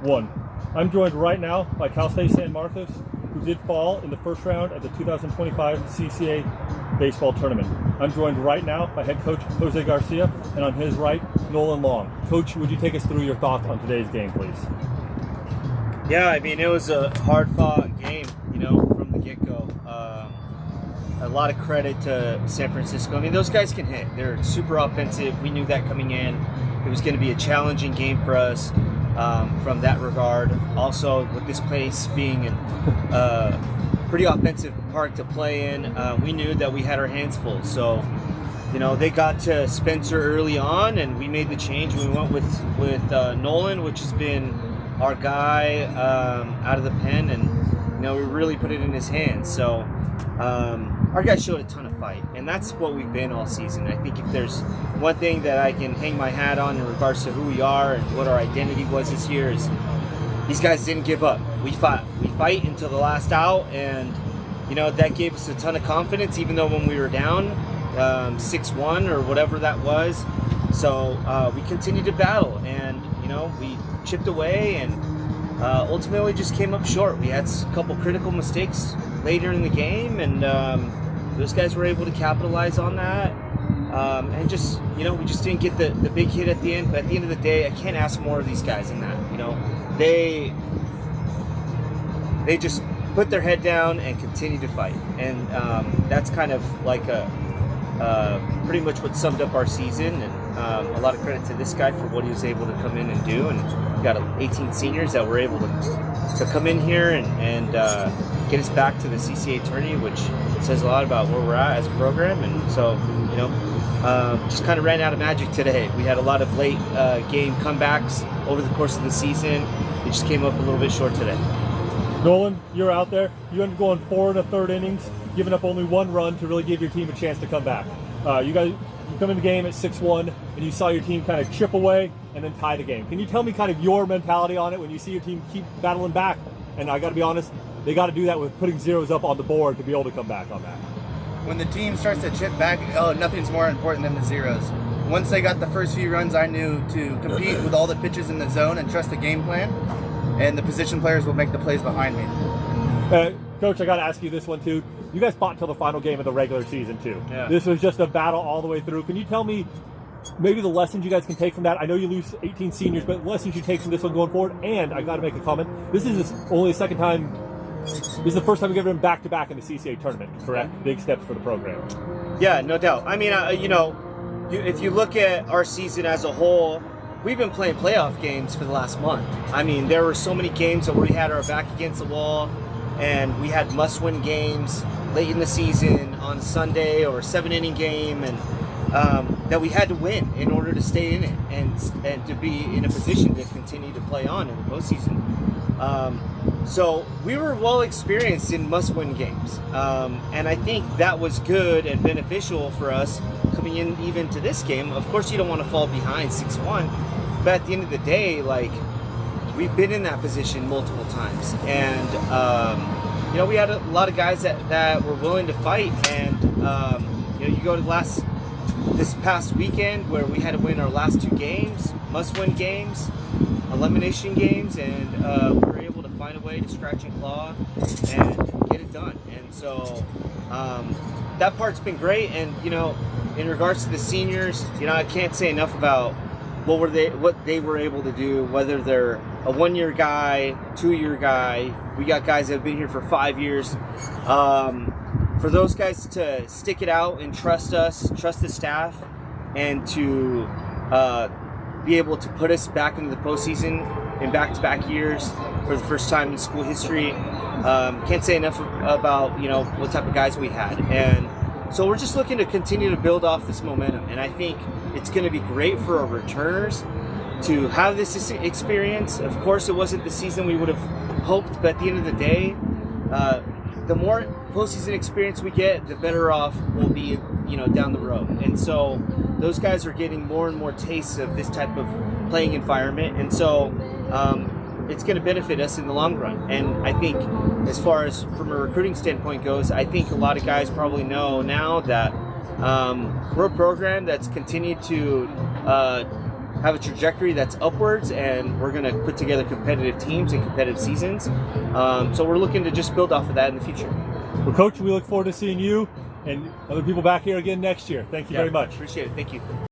One. I'm joined right now by Cal State San Marcos, who did fall in the first round of the 2025 CCAA Baseball Tournament. I'm joined right now by head coach Jose Garcia, and on his right, Nolan Long. Coach, would you take us through your thoughts on today's game, please? Yeah, I mean, it was a hard-fought game, from the get-go. A lot of credit to San Francisco. I mean, those guys can hit. They're super offensive. We knew that coming in. It was going to be a challenging game for us from that regard. Also, with this place being a pretty offensive park to play in, we knew that we had our hands full. So, they got to Spencer early on, and we made the change. We went with Nolan, which has been our guy out of the pen, and we really put it in his hands. So our guys showed a ton of fight, and that's what we've been all season. I think if there's one thing that I can hang my hat on in regards to who we are and what our identity was this year is these guys didn't give up. We fight until the last out, and that gave us a ton of confidence, even though when we were down 6-1 or whatever that was. So we continued to battle, and we chipped away, and ultimately just came up short. We had a couple critical mistakes later in the game, and those guys were able to capitalize on that. And just we just didn't get the big hit at the end. But at the end of the day, I can't ask more of these guys than that. They just put their head down and continue to fight, and that's kind of like pretty much what summed up our season. And a lot of credit to this guy for what he was able to come in and do. And we got 18 seniors that were able to come in here and get us back to the CCAA tourney, which says a lot about where we're at as a program. And so, just kind of ran out of magic today. We had a lot of late game comebacks over the course of the season. It just came up a little bit short today. Nolan, you're out there. You ended up going 4 1/3 innings, giving up only 1 run to really give your team a chance to come back. You come in the game at 6-1, and you saw your team kind of chip away and then tie the game. Can you tell me kind of your mentality on it when you see your team keep battling back? And I got to be honest, they got to do that with putting zeros up on the board to be able to come back on that. When the team starts to chip back, nothing's more important than the zeros. Once they got the first few runs, I knew to compete with all the pitches in the zone and trust the game plan, and the position players will make the plays behind me. Coach, I got to ask you this one too. You guys fought till the final game of the regular season too. Yeah. This was just a battle all the way through. Can you tell me maybe the lessons you guys can take from that? I know you lose 18 seniors, but lessons you take from this one going forward. And I got to make a comment. This is only the second time. This is the first time we've ever been back-to-back in the CCAA tournament, correct? Big steps for the program. Yeah, no doubt. I mean, if you look at our season as a whole, we've been playing playoff games for the last month. I mean, there were so many games that we had our back against the wall, and we had must-win games late in the season on Sunday, or a 7-inning game, and that we had to win in order to stay in it and to be in a position to continue to play on in the postseason. So we were well experienced in must-win games, and I think that was good and beneficial for us coming in even to this game. Of course, you don't want to fall behind 6-1, but at the end of the day, we've been in that position multiple times, and we had a lot of guys that were willing to fight. And you go to this past weekend where we had to win our last 2 games, must-win games, elimination games, and we were able to find a way to scratch and claw and get it done. And so that part's been great. And in regards to the seniors, I can't say enough about what they were able to do, whether they're a 1-year guy, 2-year guy. We got guys that have been here for 5 years. For those guys to stick it out and trust us, trust the staff, and to be able to put us back into the postseason in back-to-back years for the first time in school history. Can't say enough about what type of guys we had. And so we're just looking to continue to build off this momentum, and I think it's going to be great for our returners to have this experience. Of course, it wasn't the season we would have hoped, but at the end of the day, the more postseason experience we get, the better off we'll be, down the road. And so those guys are getting more and more tastes of this type of playing environment, and so it's going to benefit us in the long run. And I think as far as from a recruiting standpoint goes, I think a lot of guys probably know now that we're a program that's continued to have a trajectory that's upwards, and we're going to put together competitive teams and competitive seasons. So we're looking to just build off of that in the future. Well, Coach, we look forward to seeing you and other people back here again next year. Thank you very much. Appreciate it. Thank you.